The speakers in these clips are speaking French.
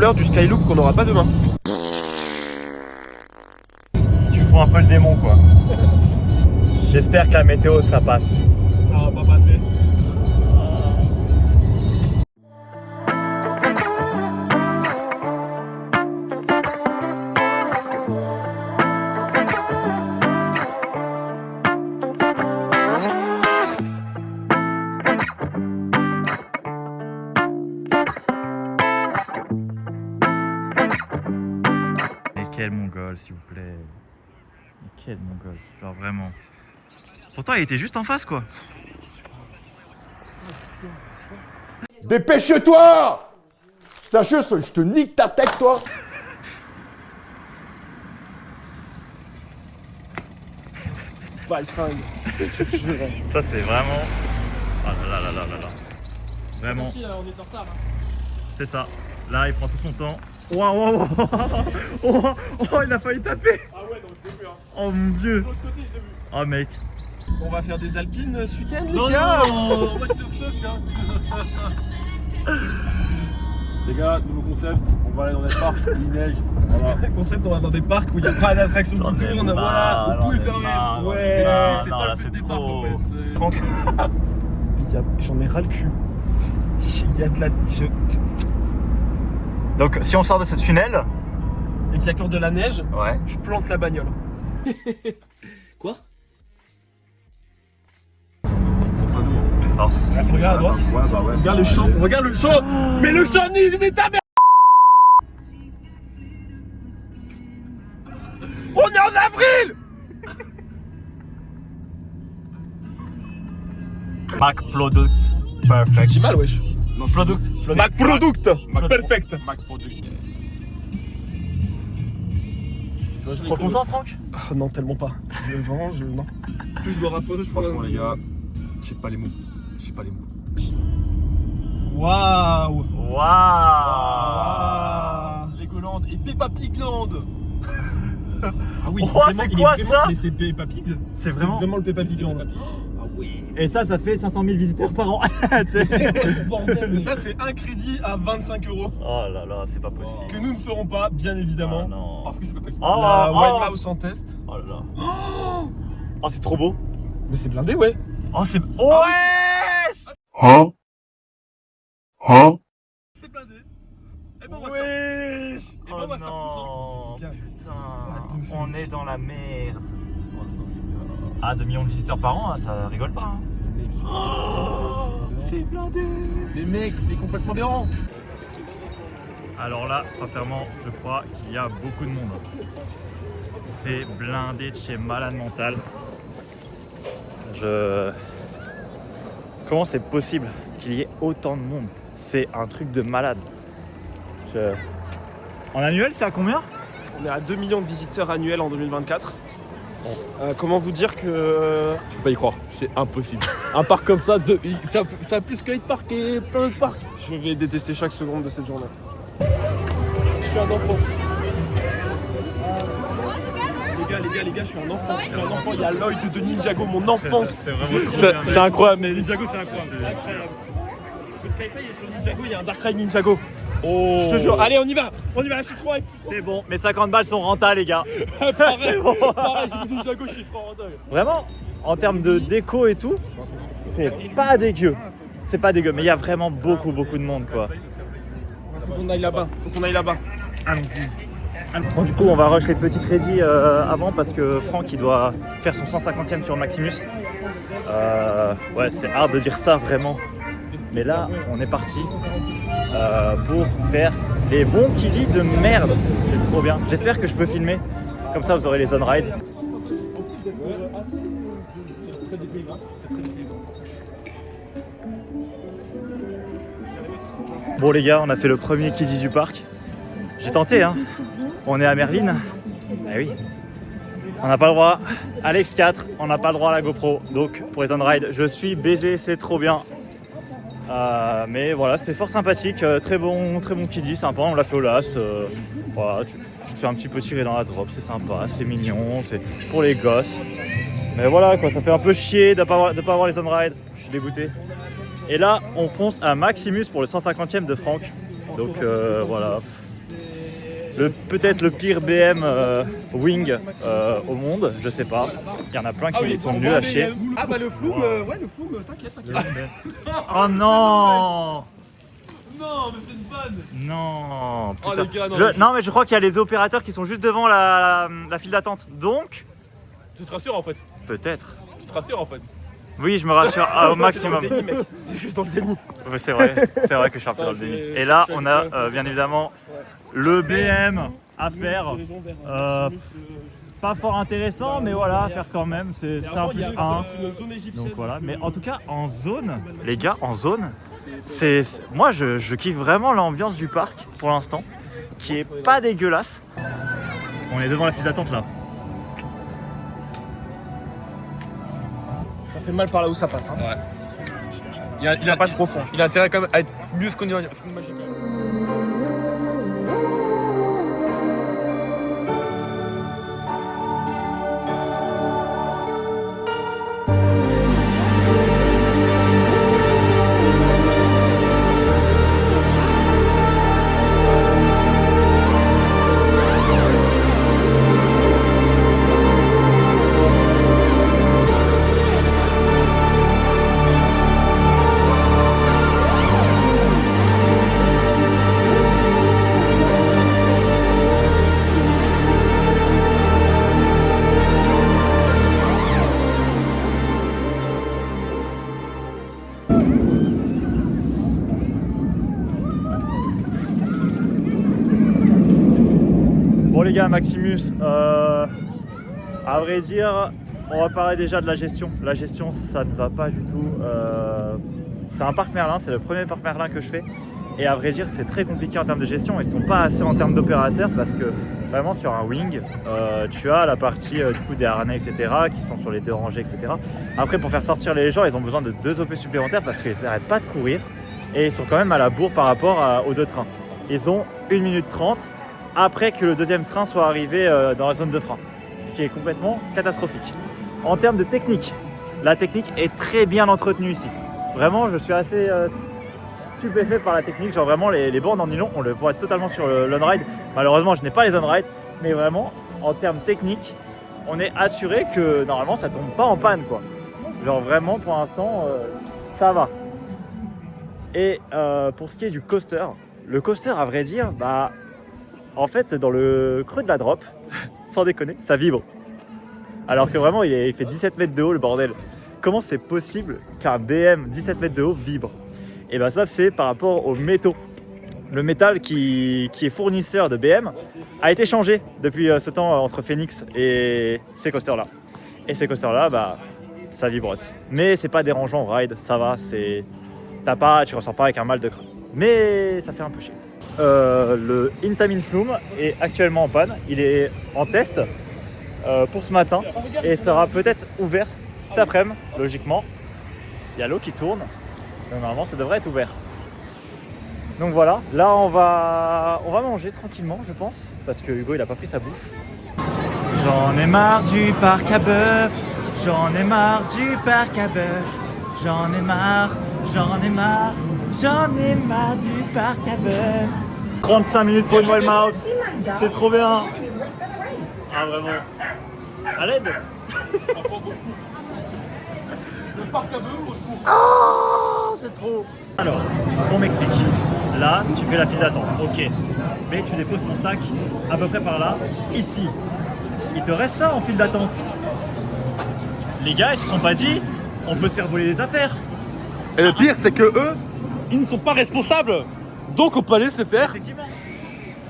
couleurs du Skylook qu'on n'aura pas demain. Tu fous un peu le démon quoi. J'espère que la météo ça passe. Ça va pas passer. Quel mongol s'il vous plaît. Mais quel mongol. Genre vraiment. Pourtant il était juste en face quoi. Dépêche-toi! Je te nique ta tête, toi! Valfringue, je te jure. Ça c'est vraiment. Oh là là là là là là. Vraiment. Si, on est en retard. C'est ça. Là il prend tout son temps. Waouh waouh waouh. Oh il a failli taper. Ah ouais, donc je l'ai vu. Hein. Oh mon dieu. De l'autre côté, je l'ai vu. Oh mec. On va faire des alpines ce week-end, les Non, gars. non, what the fuck, hein. Les gars, nouveau concept, on va aller dans des parcs où il neige. Voilà. Concept, on va dans des parcs où il n'y a pas d'attraction qui tourne. Voilà, Où tout est fermé. Ouais. C'est non, pas là, le c'est but des parcs trop. en fait. Franck, j'en ai ras le cul. Il y a de la... Donc si on sort de ce tunnel. Et qu'il y a encore de la neige, Ouais. je plante la bagnole. Quoi? Force. Regarde à droite. Ouais, bah ouais. Regarde le champ. Regarde le champ. Mais le champ, mais ta mère. On est en avril. Mac Product. Perfect. J'ai mal, wesh. Product. Mac Product. Perfect. Mac Product. Trop content Franck? Oh, non, tellement pas. Non. Plus je me rapproche, franchement les gars, j'ai pas les mots. J'ai pas les mots. Waouh. Waouh. Legoland et Peppa Pigland. Ah oui, Oh, vraiment, c'est il est quoi vraiment- ça? Mais c'est Peppa Pig. C'est vraiment. le Peppa Pigland. Ah oui. Et ça fait 500 000 visiteurs par an. Tu sais. Mais ça, c'est un crédit à 25 €. Oh là là, c'est pas possible. Que nous ne ferons pas, bien évidemment. Ah non. Parce que c'est pas Peppa Pig. Oh, La oh, Wild Mouse en test. oh là là. Oh, c'est trop beau. Mais c'est blindé, ouais. Oh, c'est. Ouais. C'est blindé. Eh ben on va Ouais. faire. Oh ben, on va faire non. What the Putain. fuck. On est dans la merde. Ah, 2 millions de visiteurs par an, ça rigole pas. Hein. C'est blindé. Les mecs, c'est complètement dérangant. Alors là, sincèrement, je crois qu'il y a beaucoup de monde. C'est blindé de chez malade mental. Comment c'est possible qu'il y ait autant de monde? C'est un truc de malade. En annuel, c'est à combien? On est à 2 millions de visiteurs annuels en 2024. Comment vous dire que... Je peux pas y croire, c'est impossible. Un parc comme ça, ça a plus que 8 parcs et plein de parcs. Je vais détester chaque seconde de cette journée. Je suis un enfant. Les gars, je suis un enfant. Je suis un enfant. Il y a Lloyd de Ninjago, mon enfance. C'est vraiment trop C'est incroyable, mais Ninjago, c'est incroyable. Incroyable. Le Skyfly est sur Ninjago, il y a un Darkrai Ninjago. Oh. Je te jure. Allez, on y va, je suis trop hype. C'est bon, mes 50 balles sont rentables, les gars. Pareil, bon. pareil, j'ai vu Ninjago, je suis trop rentable. Vraiment, en termes de déco et tout, c'est pas dégueu. C'est pas dégueu, mais il y a vraiment beaucoup de monde, quoi. Faut qu'on aille là-bas, Allons-y. Bon, du coup, on va rush les petits crédits avant parce que Franck il doit faire son 150e sur Maximus. Ouais, c'est hard de dire ça vraiment. Mais là, on est parti pour faire les bons kiddies de merde. C'est trop bien. J'espère que je peux filmer. Comme ça, vous aurez les on-ride. Bon les gars, on a fait le premier kiddie du parc. J'ai tenté, hein. On est à Merlin. Eh oui. On n'a pas le droit à l'X4, on n'a pas le droit à la GoPro. Donc pour les on-ride, je suis baisé, c'est trop bien. Mais voilà, c'était fort sympathique, très bon kiddie, sympa. On l'a fait au last. Voilà, tu te fais un petit peu tirer dans la drop, c'est sympa, c'est mignon, c'est pour les gosses. Mais voilà quoi, ça fait un peu chier de pas avoir les on-ride. Je suis dégoûté. Et là, on fonce à Maximus pour le 150e de Franck. Donc voilà. peut-être le pire BM Wing au monde, je sais pas. Il y en a plein qui sont nuls à chier. Ah bah le Flume, ouais le Flume, t'inquiète. Oh non! Non mais c'est une vanne. Non, Oh, putain. les gars, non, Non mais je crois qu'il y a les opérateurs qui sont juste devant la file d'attente. Donc, Tu te rassures en fait. peut-être. Tu te rassures en fait. Oui, je me rassure au maximum. C'est juste dans le déni. Ouais, c'est vrai que je suis un peu dans le déni. Et là, on a bien évidemment le BM à faire. Pas fort intéressant, mais voilà, à faire quand même. C'est un plus 1. Donc voilà, mais en tout cas, en zone, les gars, en zone, moi je kiffe vraiment l'ambiance du parc pour l'instant, qui est pas dégueulasse. On est devant la file d'attente là. Ça fait mal par là où ça passe. Hein. Ouais. Ça passe profond. Il a intérêt quand même à être mieux ce qu'on imagine. Bon les gars, Maximus, à vrai dire, on va parler déjà de la gestion. La gestion, ça ne va pas du tout. C'est un parc Merlin, c'est le premier parc Merlin que je fais. Et à vrai dire, c'est très compliqué en termes de gestion. Ils ne sont pas assez en termes d'opérateurs parce que vraiment sur un wing, tu as la partie du coup des harnais, etc. qui sont sur les deux rangées, etc. Après, pour faire sortir les gens, ils ont besoin de 2 OP supplémentaires parce qu'ils n'arrêtent pas de courir. Et ils sont quand même à la bourre par rapport aux 2 trains. Ils ont 1 minute 30 après que le deuxième train soit arrivé dans la zone de frein. Ce qui est complètement catastrophique. En termes de technique, la technique est très bien entretenue ici. Vraiment, je suis assez stupéfait par la technique. Genre vraiment, les bornes en nylon, on le voit totalement sur l'on-ride. Malheureusement, je n'ai pas les on-ride, mais vraiment, en termes techniques, on est assuré que normalement, ça tombe pas en panne, quoi. Genre vraiment, pour l'instant, ça va. Et pour ce qui est du coaster, le coaster, à vrai dire, bah, en fait, dans le creux de la drop, sans déconner, ça vibre. Alors que vraiment, il fait 17 mètres de haut, le bordel. Comment c'est possible qu'un BM 17 mètres de haut vibre? Et bien ça, c'est par rapport aux métaux. Le métal qui est fournisseur de BM a été changé depuis ce temps entre Phoenix et ces coasters-là. Et ces coasters-là, bah, ça vibrote. Mais c'est pas dérangeant en ride, ça va, tu ressens pas avec un mal de crâne. Mais ça fait un peu chier. Le Intamin Flume est actuellement en panne. Il est en test pour ce matin et sera peut-être ouvert cet après-midi, logiquement. Il y a l'eau qui tourne, donc normalement ça devrait être ouvert. Donc voilà, là on va manger tranquillement, je pense, parce que Hugo il a pas pris sa bouffe. J'en ai marre du parc à bœuf, j'en ai marre du parc à bœuf, j'en ai marre du parc à bœuf. 35 minutes pour une Wild Mouse, c'est trop bien. Ah vraiment. À l'aide. Le parc à bœuf au secours. Oh, c'est trop. Alors, on m'explique. Là, tu fais la file d'attente, ok. Mais tu déposes ton sac à peu près par là, ici. Il te reste ça en file d'attente. Les gars, ils se sont pas dit, on peut se faire voler les affaires. Et le pire, c'est que eux, ils ne sont pas responsables. Donc on peut aller se faire. Effectivement.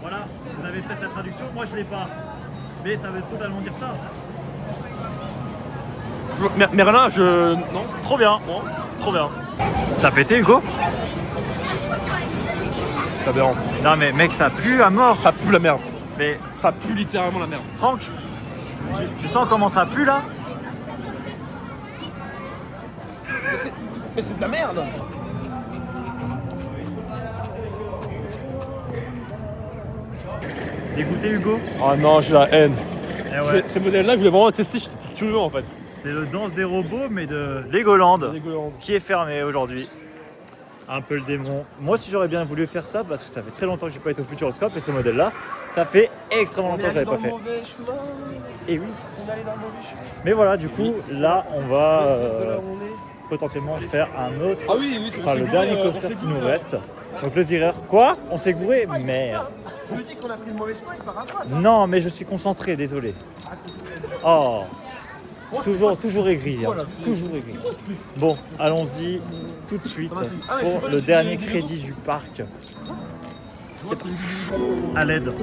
Voilà, vous avez peut-être la traduction, moi je l'ai pas. Mais ça veut totalement dire ça. Merlin, je. Non. Trop bien, bon, trop bien. T'as pété Hugo? Ça dérange. Non mais mec, ça pue à mort. Ça pue la merde. Mais Ça pue littéralement la merde. Franck, tu sens comment ça pue là? Mais c'est de la merde. Dégoûté Hugo? Oh non, j'ai la haine. Eh ouais. Ces modèles-là, je voulais vraiment tester, j'étais curieux en fait. C'est le danse des robots mais de Legoland Dégueulant. qui est fermé aujourd'hui. Un peu le démon. Moi aussi j'aurais bien voulu faire ça parce que ça fait très longtemps que j'ai pas été au Futuroscope et ce modèle là Ça fait extrêmement longtemps que je l'avais pas fait. Et oui. Mais voilà, du coup, là, on va potentiellement faire un autre. Ah oui, c'est Enfin, le dernier coaster qui nous reste. Donc le Zierer. Quoi? On s'est gouré? Merde. Je me dis qu'on a pris le mauvais chemin, il part à droite. Non, mais je suis concentré, désolé. Oh. Toujours aigri, hein. Toujours aigri. Bon, allons-y tout de suite pour le dernier crédit du parc. C'est parti. À l'aide.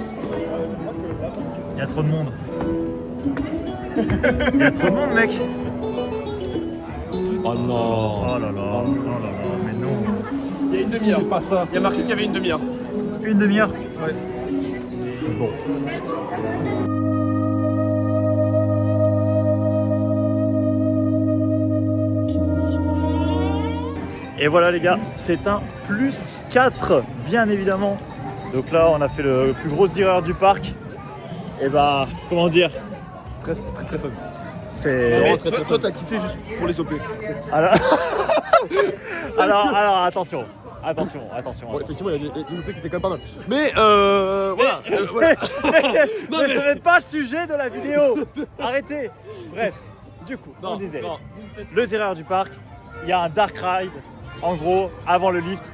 Il y a trop de monde. Il y a trop de monde, mec. Oh non. Oh là là, mais non. Il y a une demi-heure. Pas ça. Il y a marqué qu'il y avait une demi-heure. Une demi-heure? Ouais. Bon. Et voilà les gars, c'est un plus 4, bien évidemment. Donc là, on a fait le plus gros Zierer du parc. Et bah, comment dire? Très fun. C'est... Mais très, très toi, t'as kiffé juste pour les OP. Alors... alors, attention. Bon, effectivement, il y a des OP qui étaient quand même pas mal. Mais voilà. Mais ce n'est pas le sujet de la vidéo. Arrêtez. Bref, du coup, on disait, le Zierer du parc, il y a un dark ride, en gros, avant le lift.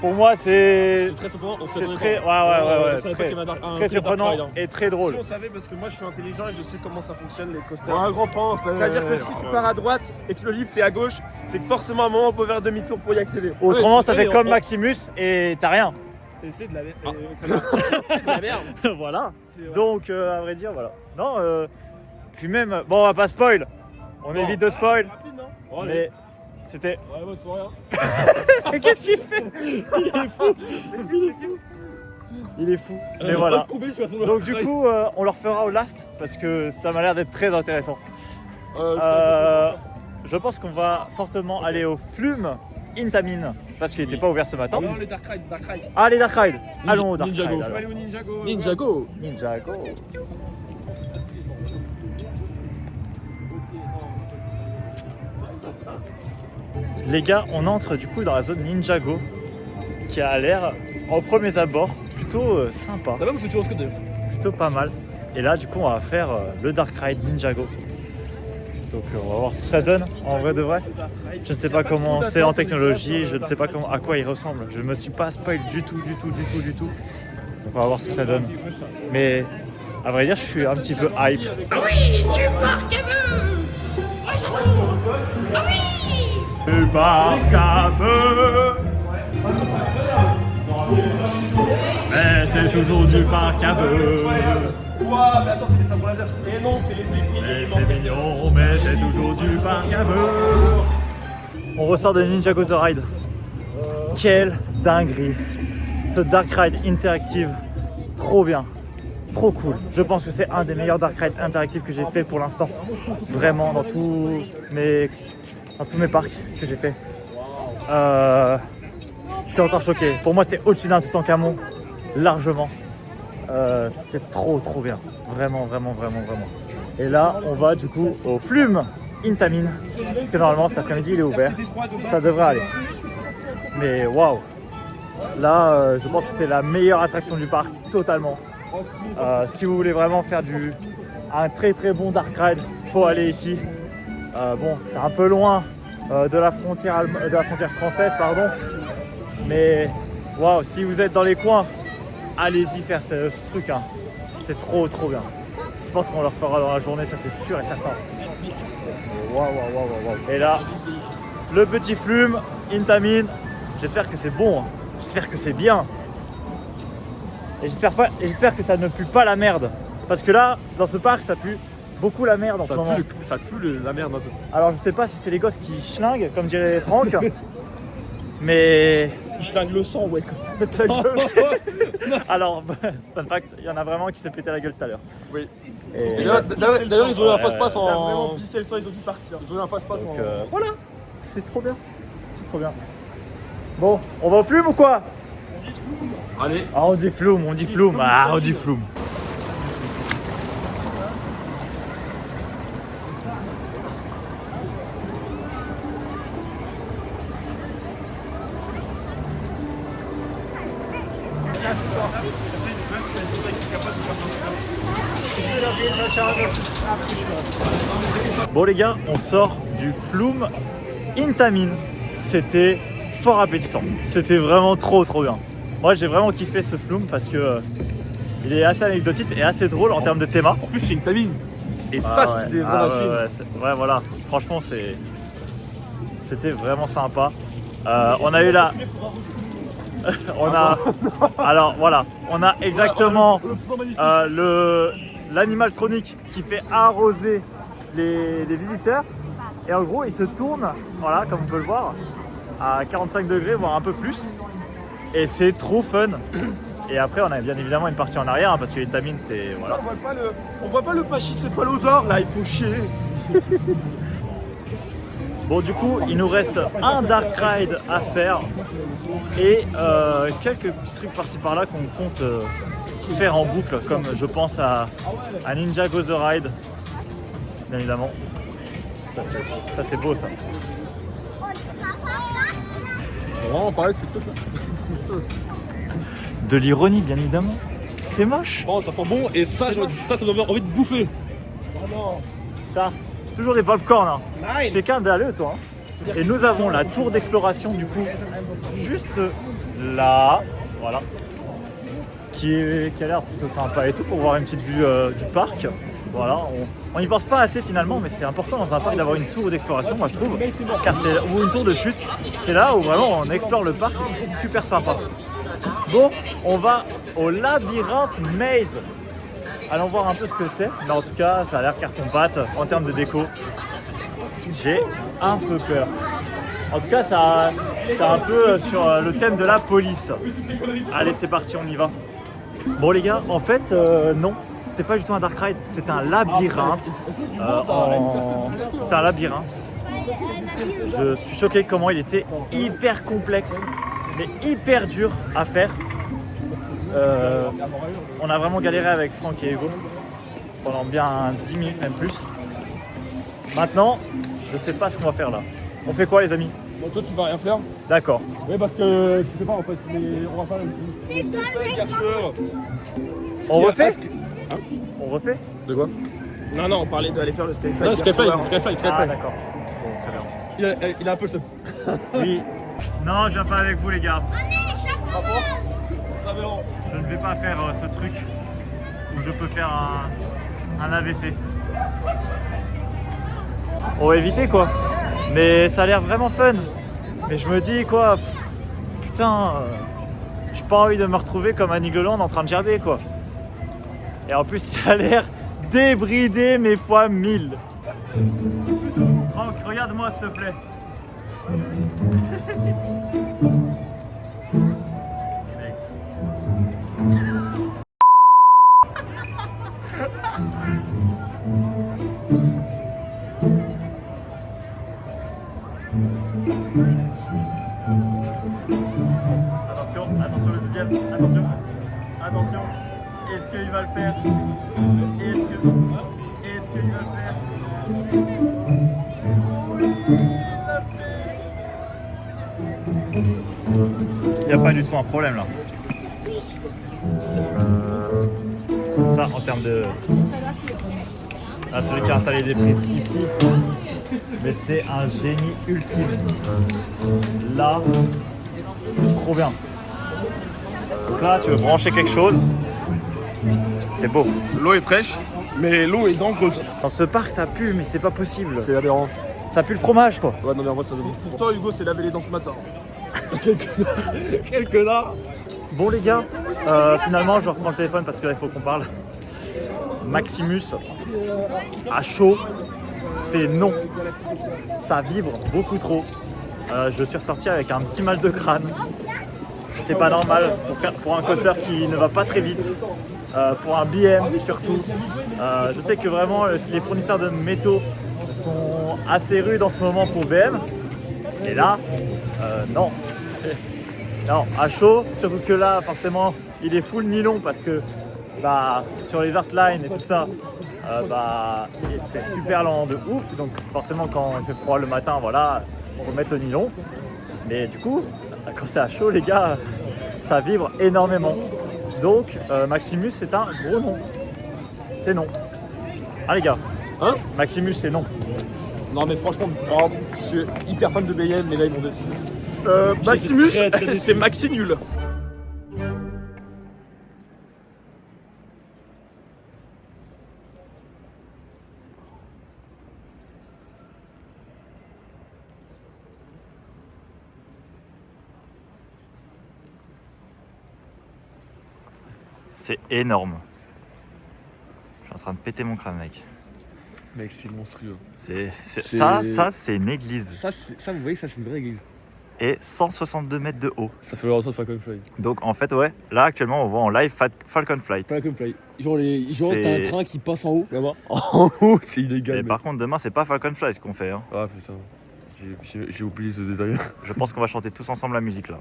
Pour moi, c'est très surprenant. c'est très, très surprenant et très drôle. Si on savait, parce que moi je suis intelligent et je sais comment ça fonctionne les coasters. Un grand plan, C'est-à-dire que si tu pars à droite et que le lift est à gauche, c'est que forcément à un moment on peut faire demi-tour pour y accéder. Autrement, ça fait comme Maximus et t'as rien. Et c'est de la merde. C'est de la merde. Voilà. C'est vrai. Donc, à vrai dire, voilà. Non, puis même, bon, on va pas spoil. On évite de spoil. Rapide, non Oh, Mais c'était. Ouais, bonne soirée. Hein. Mais qu'est-ce qu'il fait? Il est fou. Mais voilà. Donc du coup, on le refera au last parce que ça m'a l'air d'être très intéressant. Je pense qu'on va fortement aller au Flume Intamin parce qu'il n'était pas ouvert ce matin. Non, le Dark Ride. Ah, les Dark Ride. Allons au Dark Ninjago. Ride. Je vais alors. aller au Ninjago. Ninjago. Ninjago. Les gars, on entre du coup dans la zone Ninjago qui a l'air, en premiers abords, plutôt sympa, T'as même fait toujours ce que t'es. plutôt pas mal. Et là, du coup, on va faire le Dark Ride Ninjago. Donc, on va voir ce que ça donne en vrai de vrai. Je ne sais pas comment c'est en technologie, je ne sais pas à quoi il ressemble. Je ne me suis pas spoil du tout. Donc, on va voir ce que ça donne. Mais à vrai dire, je suis un petit peu hype. Ah oui, du parc à feu. Oh, j'adore. Ah oui. Du parc à feu. Mais c'est toujours du parc à feu. Ouah, mais attends, c'est les sabres laser. Et non, c'est les aiguilles. Mais c'est mignon, mais c'est toujours du parc à feu. On ressort de Ninjago The Ride. Quelle dinguerie. Ce Dark Ride interactive, trop bien, trop cool. Je pense que c'est un des meilleurs Dark Ride interactifs que j'ai fait pour l'instant. Vraiment, dans tous mes parcs que j'ai fait. Je suis encore choqué. Pour moi, c'est au-dessus d'un Toutankhamon, largement. C'était trop bien. Vraiment. Et là, on va du coup au Flume Intamin. Parce que normalement, cet après-midi, il est ouvert. Ça devrait aller. Mais waouh! Là, je pense que c'est la meilleure attraction du parc, totalement. Si vous voulez vraiment faire un très bon Dark Ride, faut aller ici. Bon, c'est un peu loin de la frontière française, pardon. Mais waouh, si vous êtes dans les coins, allez-y faire ce truc. Hein. C'était trop bien. Je pense qu'on le refera dans la journée, ça c'est sûr et certain. Waouh. Et là, le petit Flume Intamin. J'espère que c'est bon. J'espère que c'est bien. Et j'espère que ça ne pue pas la merde. Parce que là, dans ce parc, ça pue beaucoup la merde en ce moment. Ça pue la merde un peu. Alors je sais pas si c'est les gosses qui schlinguent, comme dirait Franck. Mais Ils schlinguent le sang, ouais, quand ils se mettent la gueule. alors, fun fact, il y en a vraiment qui s'est pété la gueule tout à l'heure. Oui. Et D'ailleurs, ils ont eu un fast-pass Il a vraiment en. pissé le sang, ils ont dû partir. Ils ont eu un fast-pass donc, en. voilà, c'est trop bien. Bon, on va au Flume ou quoi? Allez. Ah, on dit Flume. Ah, on dit Flume. Bon les gars, on sort du Flume Intamin. C'était fort appétissant. C'était vraiment trop bien. Moi j'ai vraiment kiffé ce Flume parce que il est assez anecdotique et assez drôle en termes de théma. En plus, c'est une tamine. Et Ah ça, ouais. c'est des vraies Ah machines. ouais, voilà. Franchement, c'était vraiment sympa. On a eu la. Alors voilà, on a exactement Le plan magnifique. l'animaltronique qui fait arroser les visiteurs. Et en gros, il se tourne, voilà, comme on peut le voir, à 45 degrés, voire un peu plus. Et c'est trop fun. Et après, on a bien évidemment une partie en arrière, hein, parce que les tamines, c'est. Voilà. On voit pas le pachycéphalosaure là, il faut chier. Bon, du coup, il nous reste un Dark Ride à faire et quelques petits trucs par-ci par-là qu'on compte faire en boucle, comme je pense à Ninja Go The Ride, bien évidemment. Ça c'est beau ça. On va vraiment parler de ces trucs-là. De l'ironie, bien évidemment. C'est moche. Bon, ça sent bon et ça donne envie de bouffer. Ça, toujours des popcorn. Hein. T'es qu'un dalleux, toi. Hein. Et nous avons la tour d'exploration, du coup, juste là. Voilà. Qui a l'air plutôt sympa et tout, pour voir une petite vue du parc. Voilà, on n'y pense pas assez finalement, mais c'est important dans un parc d'avoir une tour d'exploration, moi je trouve, car c'est ou une tour de chute. C'est là où vraiment on explore le parc, c'est super sympa. Bon, on va au labyrinthe maze. Allons voir un peu ce que c'est, mais en tout cas, ça a l'air carton-pâte en termes de déco. J'ai un peu peur. En tout cas, c'est un peu sur le thème de la police. Allez, c'est parti, on y va. Bon les gars, en fait, non. C'était pas du tout un dark ride, c'était un labyrinthe. C'est un labyrinthe. Je suis choqué comment il était hyper complexe, mais hyper dur à faire. On a vraiment galéré avec Franck et Hugo pendant bien 10 minutes, même plus. Maintenant, je sais pas ce qu'on va faire là. On fait quoi les amis? Bon, toi, tu vas rien faire. D'accord. Oui, parce que tu sais pas en fait, mais on va faire On refait? On refait? De quoi? Non, on parlait d'aller faire le Skyfly. Non, Skyfly. Ah d'accord. Bon, très bien. Il a un peu le Oui. Non, je viens pas avec vous les gars. Je ne vais pas faire ce truc où je peux faire un AVC. On va éviter quoi. Mais ça a l'air vraiment fun. Mais je me dis quoi, putain, j'ai pas envie de me retrouver comme Annie Goland en train de gerber quoi. Et en plus il a l'air débridé mais fois 1000. Franck, regarde-moi s'il te plaît. Attention le deuxième, attention, est-ce qu'il va le faire? Est-ce qu'il va le faire? Oui, il l'a fait. Il n'y a pas du tout un problème là. Ça en termes de... Là, celui qui a installé des prises ici, mais c'est un génie ultime. Là, c'est trop bien. Donc là, tu veux brancher quelque chose, c'est beau. L'eau est fraîche, mais l'eau est dangereuse. Dans ce parc, ça pue, mais c'est pas possible. C'est aberrant. Ça pue le fromage, quoi. Ouais, non, mais en vrai, ça donne. Pour toi, Hugo, c'est laver les dents ce matin. Quel connard! Bon, les gars, finalement, je reprends le téléphone parce que là, il faut qu'on parle. Maximus, à chaud, c'est non. Ça vibre beaucoup trop. Je suis ressorti avec un petit mal de crâne. C'est pas normal pour un coaster qui ne va pas très vite, pour un BM surtout. Je sais que vraiment les fournisseurs de métaux sont assez rudes en ce moment pour BM. Et là, non. Non, à chaud, surtout que là, forcément, il est full nylon parce que sur les artlines et tout ça, c'est super lent de ouf. Donc forcément, quand il fait froid le matin, voilà, on faut mettre le nylon. Mais du coup, quand c'est à chaud, les gars, ça vibre énormément. Donc Maximus c'est un gros nom. C'est non. Ah les gars. Hein? Maximus c'est non. Non mais franchement, je suis hyper fan de BM, mais là ils m'ont décidé. Maximus, très, très déçu. c'est Maxi nul. C'est énorme. Je suis en train de péter mon crâne mec. Mec, c'est monstrueux. Ça c'est une église. Ça, vous voyez, ça c'est une vraie église. Et 162 mètres de haut. Ça fait le retour de Falcon Fly. Donc en fait ouais, là actuellement on voit en live Falcon Flight. Falcon Fly. Genre C'est- t'as un train qui passe en haut, là-bas. En haut, c'est illégal. Et mec. par contre demain c'est pas Falcon Flight ce qu'on fait. Hein. Ah putain, j'ai oublié ce détail. Je pense qu'on va chanter tous ensemble la musique là.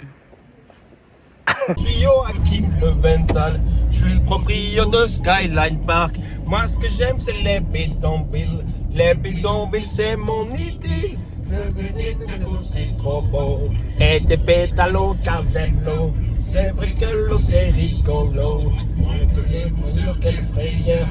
Je suis Joachim Leventhal, je suis le proprio de Skyline Park. Moi ce que j'aime c'est les bidonvilles. Les bidonvilles c'est mon idylle. Je veux dire que l'eau c'est trop beau. Et des pétalos car j'aime l'eau. C'est vrai que l'eau c'est rigolo. Mieux que les mesures qu'elle frayeur.